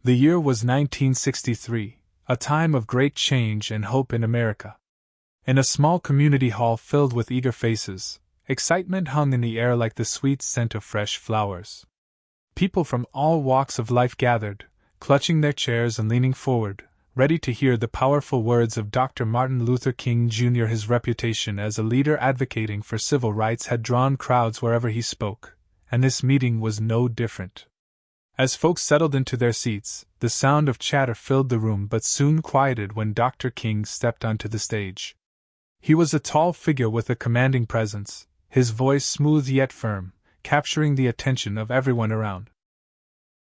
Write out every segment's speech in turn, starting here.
The year was 1963, a time of great change and hope in America. In a small community hall filled with eager faces, excitement hung in the air like the sweet scent of fresh flowers. People from all walks of life gathered, clutching their chairs and leaning forward, ready to hear the powerful words of Dr. Martin Luther King Jr. His reputation as a leader advocating for civil rights had drawn crowds wherever he spoke, and this meeting was no different. As folks settled into their seats, the sound of chatter filled the room but soon quieted when Dr. King stepped onto the stage. He was a tall figure with a commanding presence, his voice smooth yet firm, capturing the attention of everyone around.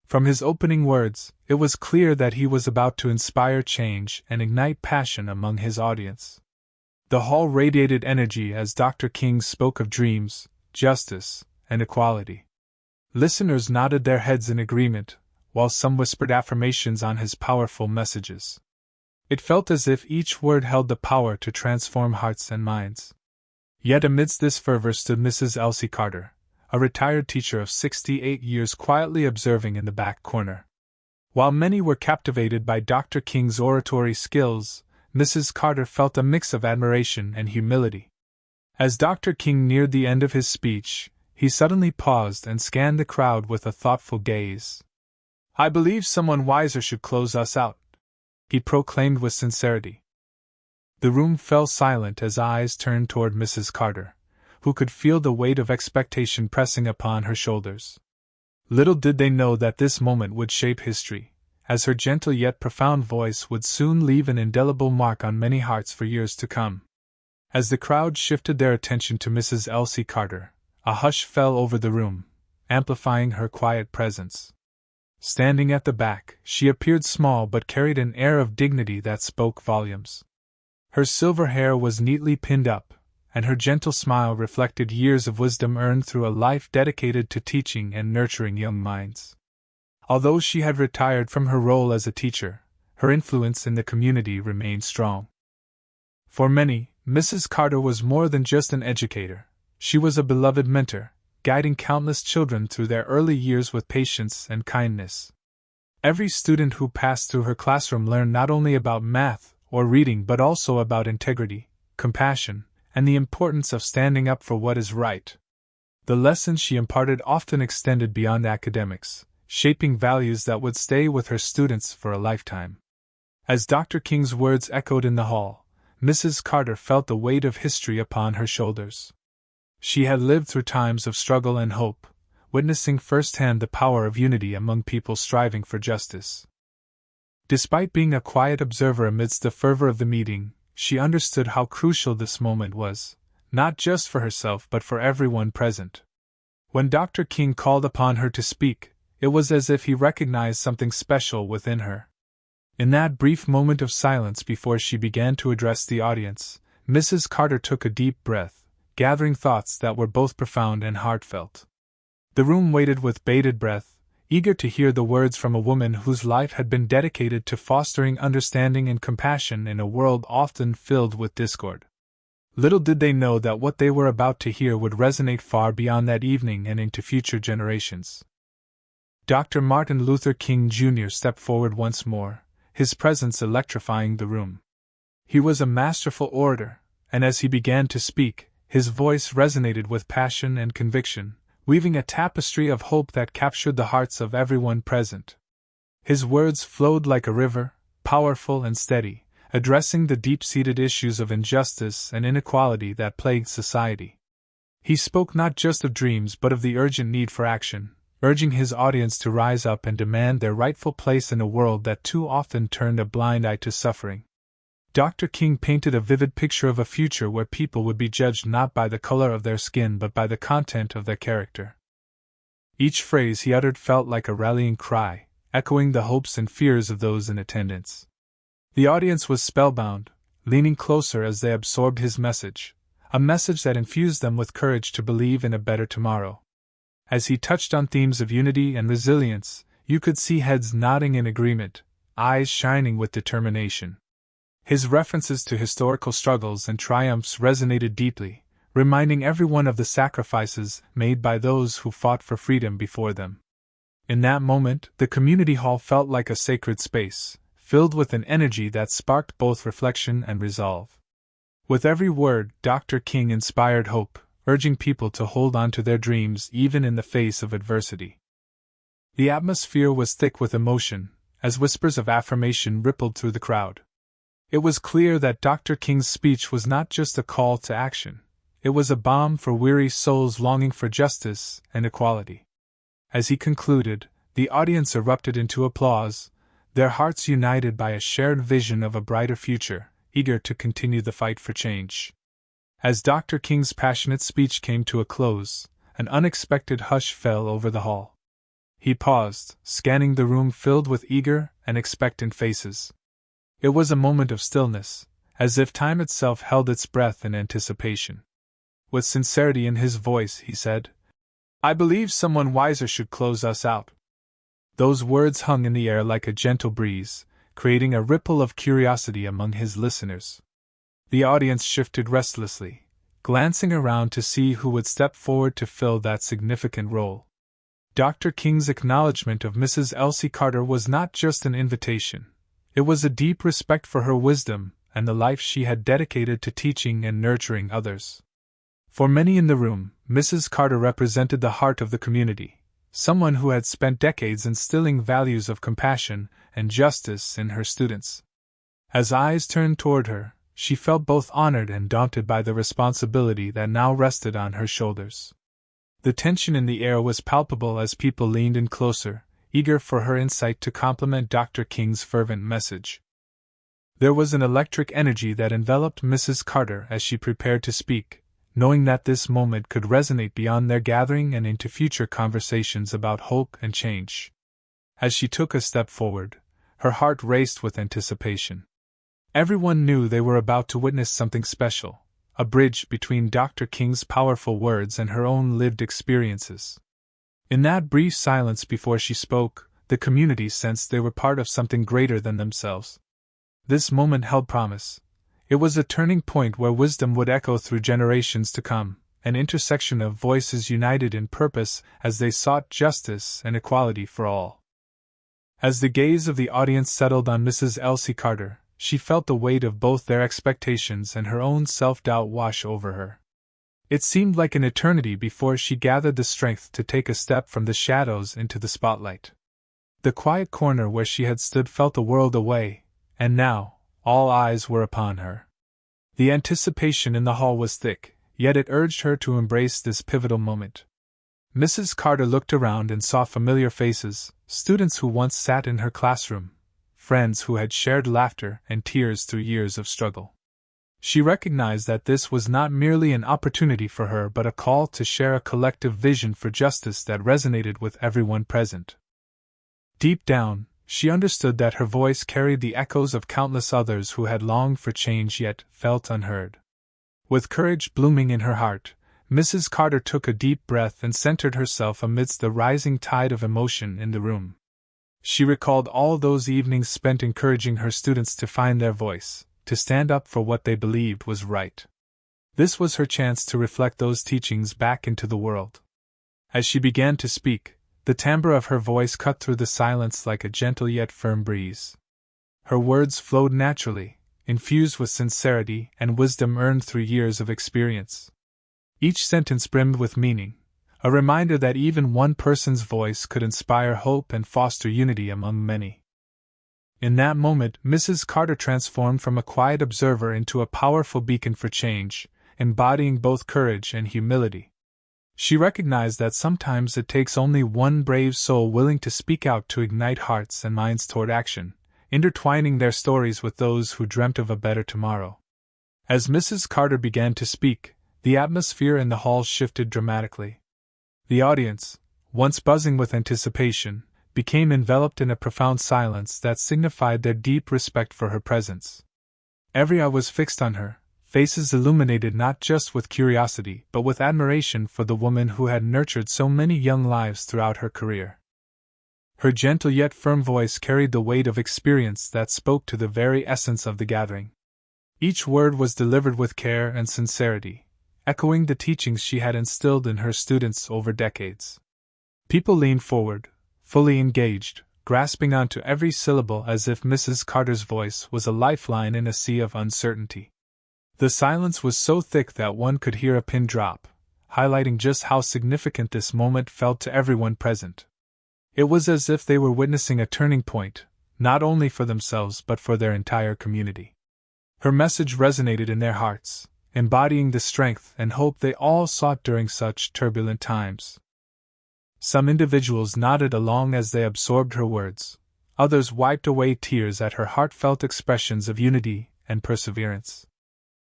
From his opening words, it was clear that he was about to inspire change and ignite passion among his audience. The hall radiated energy as Dr. King spoke of dreams, justice, and equality. Listeners nodded their heads in agreement, while some whispered affirmations on his powerful messages. It felt as if each word held the power to transform hearts and minds. Yet amidst this fervor stood Mrs. Elsie Carter, a retired teacher of 68 years quietly observing in the back corner. While many were captivated by Dr. King's oratory skills, Mrs. Carter felt a mix of admiration and humility. As Dr. King neared the end of his speech, he suddenly paused and scanned the crowd with a thoughtful gaze. "I believe someone wiser should close us out," he proclaimed with sincerity. The room fell silent as eyes turned toward Mrs. Carter, who could feel the weight of expectation pressing upon her shoulders. Little did they know that this moment would shape history, as her gentle yet profound voice would soon leave an indelible mark on many hearts for years to come. As the crowd shifted their attention to Mrs. Elsie Carter, a hush fell over the room, amplifying her quiet presence. Standing at the back, she appeared small but carried an air of dignity that spoke volumes. Her silver hair was neatly pinned up, and her gentle smile reflected years of wisdom earned through a life dedicated to teaching and nurturing young minds. Although she had retired from her role as a teacher, her influence in the community remained strong. For many, Mrs. Carter was more than just an educator. She was a beloved mentor, guiding countless children through their early years with patience and kindness. Every student who passed through her classroom learned not only about math or reading but also about integrity, compassion, and the importance of standing up for what is right. The lessons she imparted often extended beyond academics, shaping values that would stay with her students for a lifetime. As Dr. King's words echoed in the hall, Mrs. Carter felt the weight of history upon her shoulders. She had lived through times of struggle and hope, witnessing firsthand the power of unity among people striving for justice. Despite being a quiet observer amidst the fervor of the meeting, she understood how crucial this moment was, not just for herself but for everyone present. When Dr. King called upon her to speak, it was as if he recognized something special within her. In that brief moment of silence before she began to address the audience, Mrs. Carter took a deep breath, gathering thoughts that were both profound and heartfelt. The room waited with bated breath, eager to hear the words from a woman whose life had been dedicated to fostering understanding and compassion in a world often filled with discord. Little did they know that what they were about to hear would resonate far beyond that evening and into future generations. Dr. Martin Luther King Jr. stepped forward once more, his presence electrifying the room. He was a masterful orator, and as he began to speak, his voice resonated with passion and conviction, weaving a tapestry of hope that captured the hearts of everyone present. His words flowed like a river, powerful and steady, addressing the deep-seated issues of injustice and inequality that plagued society. He spoke not just of dreams but of the urgent need for action, urging his audience to rise up and demand their rightful place in a world that too often turned a blind eye to suffering. Dr. King painted a vivid picture of a future where people would be judged not by the color of their skin but by the content of their character. Each phrase he uttered felt like a rallying cry, echoing the hopes and fears of those in attendance. The audience was spellbound, leaning closer as they absorbed his message, a message that infused them with courage to believe in a better tomorrow. As he touched on themes of unity and resilience, you could see heads nodding in agreement, eyes shining with determination. His references to historical struggles and triumphs resonated deeply, reminding everyone of the sacrifices made by those who fought for freedom before them. In that moment, the community hall felt like a sacred space, filled with an energy that sparked both reflection and resolve. With every word, Dr. King inspired hope, urging people to hold on to their dreams even in the face of adversity. The atmosphere was thick with emotion, as whispers of affirmation rippled through the crowd. It was clear that Dr. King's speech was not just a call to action, it was a balm for weary souls longing for justice and equality. As he concluded, the audience erupted into applause, their hearts united by a shared vision of a brighter future, eager to continue the fight for change. As Dr. King's passionate speech came to a close, an unexpected hush fell over the hall. He paused, scanning the room filled with eager and expectant faces. It was a moment of stillness, as if time itself held its breath in anticipation. With sincerity in his voice, he said, "I believe someone wiser should close us out." Those words hung in the air like a gentle breeze, creating a ripple of curiosity among his listeners. The audience shifted restlessly, glancing around to see who would step forward to fill that significant role. Dr. King's acknowledgement of Mrs. Elsie Carter was not just an invitation. It was a deep respect for her wisdom and the life she had dedicated to teaching and nurturing others. For many in the room, Mrs. Carter represented the heart of the community, someone who had spent decades instilling values of compassion and justice in her students. As eyes turned toward her, she felt both honored and daunted by the responsibility that now rested on her shoulders. The tension in the air was palpable as people leaned in closer, eager for her insight to complement Dr. King's fervent message. There was an electric energy that enveloped Mrs. Carter as she prepared to speak, knowing that this moment could resonate beyond their gathering and into future conversations about hope and change. As she took a step forward, her heart raced with anticipation. Everyone knew they were about to witness something special, a bridge between Dr. King's powerful words and her own lived experiences. In that brief silence before she spoke, the community sensed they were part of something greater than themselves. This moment held promise. It was a turning point where wisdom would echo through generations to come, an intersection of voices united in purpose as they sought justice and equality for all. As the gaze of the audience settled on Mrs. Elsie Carter, she felt the weight of both their expectations and her own self-doubt wash over her. It seemed like an eternity before she gathered the strength to take a step from the shadows into the spotlight. The quiet corner where she had stood felt a world away, and now, all eyes were upon her. The anticipation in the hall was thick, yet it urged her to embrace this pivotal moment. Mrs. Carter looked around and saw familiar faces, students who once sat in her classroom, friends who had shared laughter and tears through years of struggle. She recognized that this was not merely an opportunity for her but a call to share a collective vision for justice that resonated with everyone present. Deep down, she understood that her voice carried the echoes of countless others who had longed for change yet felt unheard. With courage blooming in her heart, Mrs. Carter took a deep breath and centered herself amidst the rising tide of emotion in the room. She recalled all those evenings spent encouraging her students to find their voice, to stand up for what they believed was right. This was her chance to reflect those teachings back into the world. As she began to speak, the timbre of her voice cut through the silence like a gentle yet firm breeze. Her words flowed naturally, infused with sincerity and wisdom earned through years of experience. Each sentence brimmed with meaning, a reminder that even one person's voice could inspire hope and foster unity among many. In that moment, Mrs. Carter transformed from a quiet observer into a powerful beacon for change, embodying both courage and humility. She recognized that sometimes it takes only one brave soul willing to speak out to ignite hearts and minds toward action, intertwining their stories with those who dreamt of a better tomorrow. As Mrs. Carter began to speak, the atmosphere in the hall shifted dramatically. The audience, once buzzing with anticipation, became enveloped in a profound silence that signified their deep respect for her presence. Every eye was fixed on her, faces illuminated not just with curiosity but with admiration for the woman who had nurtured so many young lives throughout her career. Her gentle yet firm voice carried the weight of experience that spoke to the very essence of the gathering. Each word was delivered with care and sincerity, echoing the teachings she had instilled in her students over decades. People leaned forward, fully engaged, grasping onto every syllable as if Mrs. Carter's voice was a lifeline in a sea of uncertainty. The silence was so thick that one could hear a pin drop, highlighting just how significant this moment felt to everyone present. It was as if they were witnessing a turning point, not only for themselves but for their entire community. Her message resonated in their hearts, embodying the strength and hope they all sought during such turbulent times. Some individuals nodded along as they absorbed her words, others wiped away tears at her heartfelt expressions of unity and perseverance.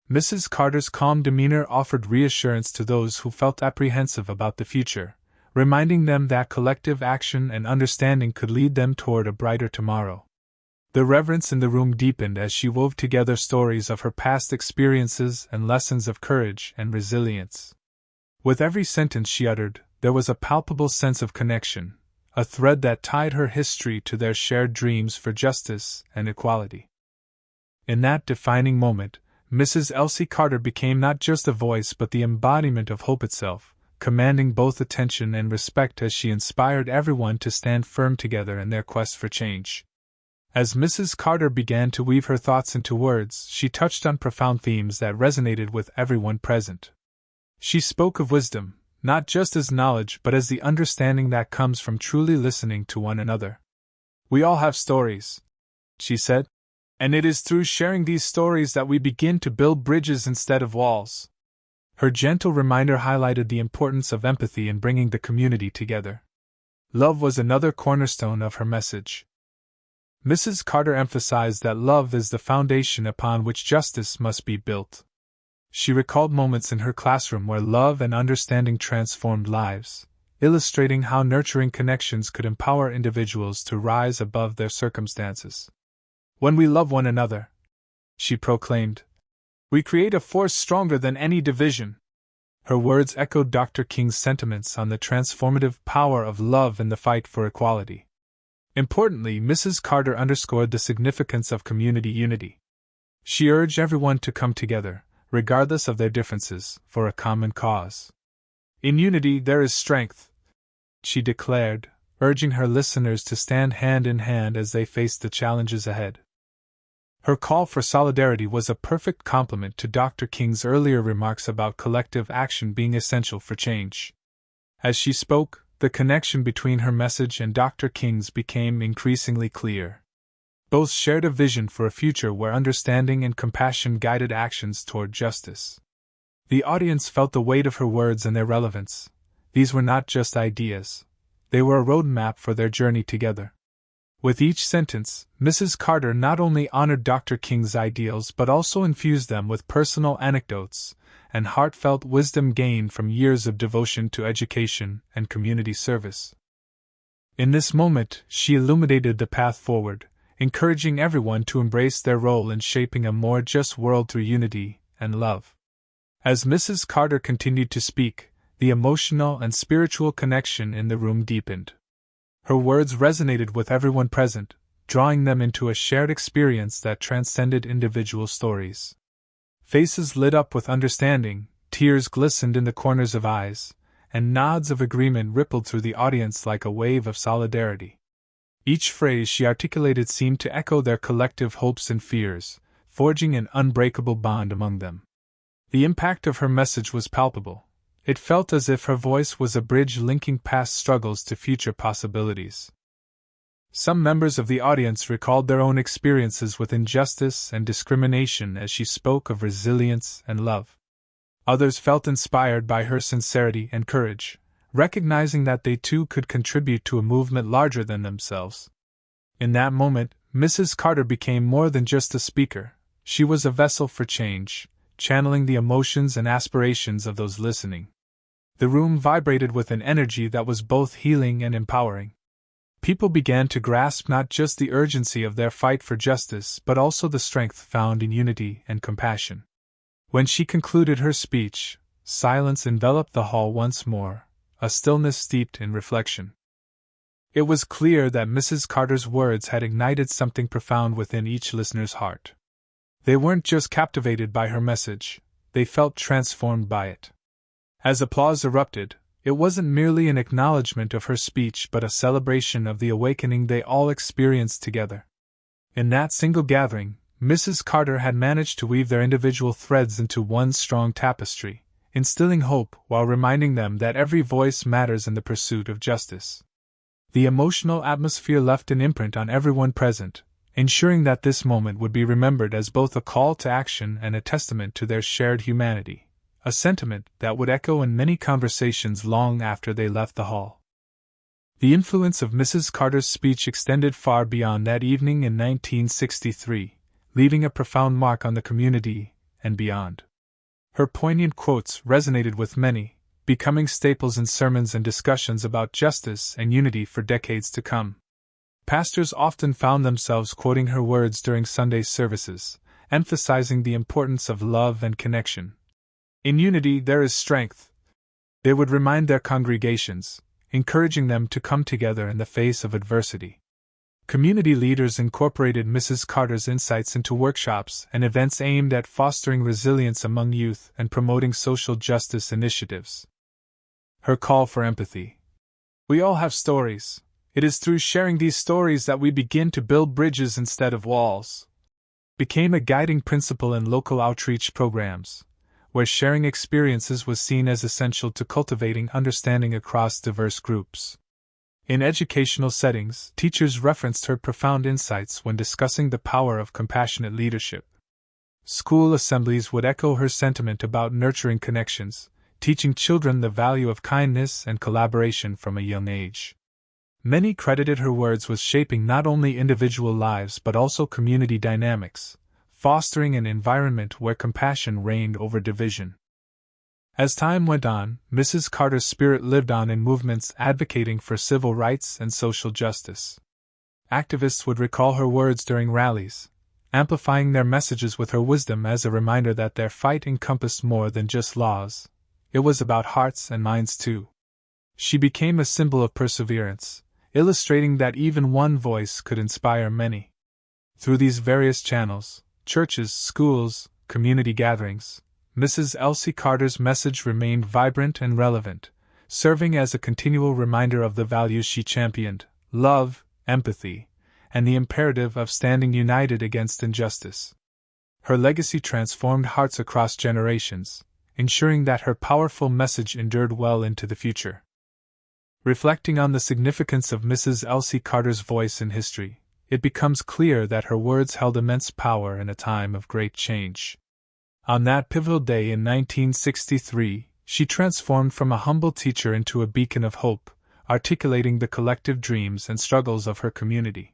Mrs. Carter's calm demeanor offered reassurance to those who felt apprehensive about the future, reminding them that collective action and understanding could lead them toward a brighter tomorrow. The reverence in the room deepened as she wove together stories of her past experiences and lessons of courage and resilience. With every sentence she uttered, there was a palpable sense of connection, a thread that tied her history to their shared dreams for justice and equality. In that defining moment, Mrs. Elsie Carter became not just a voice but the embodiment of hope itself, commanding both attention and respect as she inspired everyone to stand firm together in their quest for change. As Mrs. Carter began to weave her thoughts into words, she touched on profound themes that resonated with everyone present. She spoke of wisdom, not just as knowledge but as the understanding that comes from truly listening to one another. "We all have stories," she said, "and it is through sharing these stories that we begin to build bridges instead of walls." Her gentle reminder highlighted the importance of empathy in bringing the community together. Love was another cornerstone of her message. Mrs. Carter emphasized that love is the foundation upon which justice must be built. She recalled moments in her classroom where love and understanding transformed lives, illustrating how nurturing connections could empower individuals to rise above their circumstances. "When we love one another," she proclaimed, "we create a force stronger than any division." Her words echoed Dr. King's sentiments on the transformative power of love in the fight for equality. Importantly, Mrs. Carter underscored the significance of community unity. She urged everyone to come together, regardless of their differences, for a common cause. "In unity there is strength," she declared, urging her listeners to stand hand in hand as they faced the challenges ahead. Her call for solidarity was a perfect complement to Dr. King's earlier remarks about collective action being essential for change. As she spoke, the connection between her message and Dr. King's became increasingly clear. Both shared a vision for a future where understanding and compassion guided actions toward justice. The audience felt the weight of her words and their relevance. These were not just ideas, they were a roadmap for their journey together. With each sentence, Mrs. Carter not only honored Dr. King's ideals but also infused them with personal anecdotes and heartfelt wisdom gained from years of devotion to education and community service. In this moment, she illuminated the path forward, encouraging everyone to embrace their role in shaping a more just world through unity and love. As Mrs. Carter continued to speak, the emotional and spiritual connection in the room deepened. Her words resonated with everyone present, drawing them into a shared experience that transcended individual stories. Faces lit up with understanding, tears glistened in the corners of eyes, and nods of agreement rippled through the audience like a wave of solidarity. Each phrase she articulated seemed to echo their collective hopes and fears, forging an unbreakable bond among them. The impact of her message was palpable. It felt as if her voice was a bridge linking past struggles to future possibilities. Some members of the audience recalled their own experiences with injustice and discrimination as she spoke of resilience and love. Others felt inspired by her sincerity and courage, recognizing that they too could contribute to a movement larger than themselves. In that moment, Mrs. Carter became more than just a speaker. She was a vessel for change, channeling the emotions and aspirations of those listening. The room vibrated with an energy that was both healing and empowering. People began to grasp not just the urgency of their fight for justice but also the strength found in unity and compassion. When she concluded her speech, silence enveloped the hall once more, a stillness steeped in reflection. It was clear that Mrs. Carter's words had ignited something profound within each listener's heart. They weren't just captivated by her message, they felt transformed by it. As applause erupted, It wasn't merely an acknowledgement of her speech but a celebration of the awakening they all experienced together. In that single gathering, Mrs. Carter had managed to weave their individual threads into one strong tapestry, instilling hope while reminding them that every voice matters in the pursuit of justice. The emotional atmosphere left an imprint on everyone present, ensuring that this moment would be remembered as both a call to action and a testament to their shared humanity, a sentiment that would echo in many conversations long after they left the hall. The influence of Mrs. Carter's speech extended far beyond that evening in 1963, leaving a profound mark on the community and beyond. Her poignant quotes resonated with many, becoming staples in sermons and discussions about justice and unity for decades to come. Pastors often found themselves quoting her words during Sunday services, emphasizing the importance of love and connection. In unity there is strength, they would remind their congregations, encouraging them to come together in the face of adversity. Community leaders incorporated Mrs. Carter's insights into workshops and events aimed at fostering resilience among youth and promoting social justice initiatives. Her call for empathy. We all have stories. It is through sharing these stories that we begin to build bridges instead of walls. Became a guiding principle in local outreach programs, where sharing experiences was seen as essential to cultivating understanding across diverse groups. In educational settings, teachers referenced her profound insights when discussing the power of compassionate leadership. School assemblies would echo her sentiment about nurturing connections, teaching children the value of kindness and collaboration from a young age. Many credited her words with shaping not only individual lives but also community dynamics, fostering an environment where compassion reigned over division. As time went on, Mrs. Carter's spirit lived on in movements advocating for civil rights and social justice. Activists would recall her words during rallies, amplifying their messages with her wisdom as a reminder that their fight encompassed more than just laws. It was about hearts and minds too. She became a symbol of perseverance, illustrating that even one voice could inspire many. Through these various channels, churches, schools, community gatherings, Mrs. Elsie Carter's message remained vibrant and relevant, serving as a continual reminder of the values she championed: love, empathy, and the imperative of standing united against injustice. Her legacy transformed hearts across generations, ensuring that her powerful message endured well into the future. Reflecting on the significance of Mrs. Elsie Carter's voice in history, it becomes clear that her words held immense power in a time of great change. On that pivotal day in 1963, she transformed from a humble teacher into a beacon of hope, articulating the collective dreams and struggles of her community.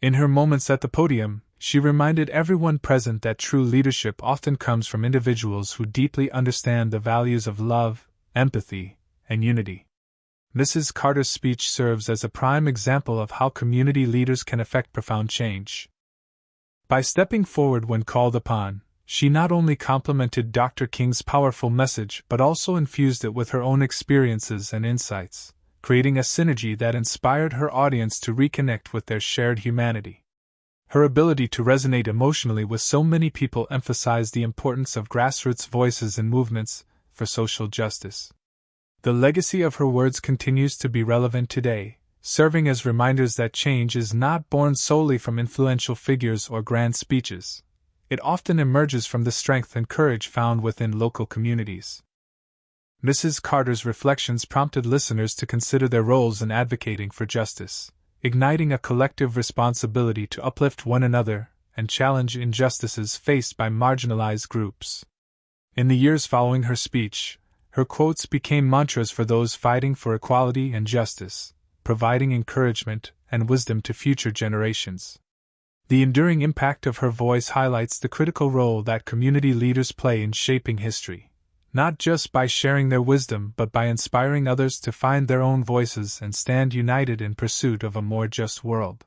In her moments at the podium, she reminded everyone present that true leadership often comes from individuals who deeply understand the values of love, empathy, and unity. Mrs. Carter's speech serves as a prime example of how community leaders can effect profound change. By stepping forward when called upon, she not only complemented Dr. King's powerful message but also infused it with her own experiences and insights, creating a synergy that inspired her audience to reconnect with their shared humanity. Her ability to resonate emotionally with so many people emphasized the importance of grassroots voices and movements for social justice. The legacy of her words continues to be relevant today, serving as reminders that change is not born solely from influential figures or grand speeches. It often emerges from the strength and courage found within local communities. Mrs. Carter's reflections prompted listeners to consider their roles in advocating for justice, igniting a collective responsibility to uplift one another and challenge injustices faced by marginalized groups. In the years following her speech, her quotes became mantras for those fighting for equality and justice, providing encouragement and wisdom to future generations. The enduring impact of her voice highlights the critical role that community leaders play in shaping history, not just by sharing their wisdom but by inspiring others to find their own voices and stand united in pursuit of a more just world.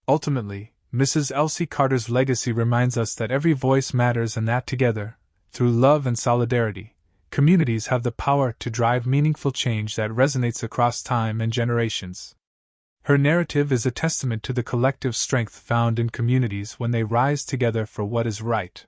Ultimately, Mrs. Elsie Carter's legacy reminds us that every voice matters and that together, through love and solidarity, communities have the power to drive meaningful change that resonates across time and generations. Her narrative is a testament to the collective strength found in communities when they rise together for what is right.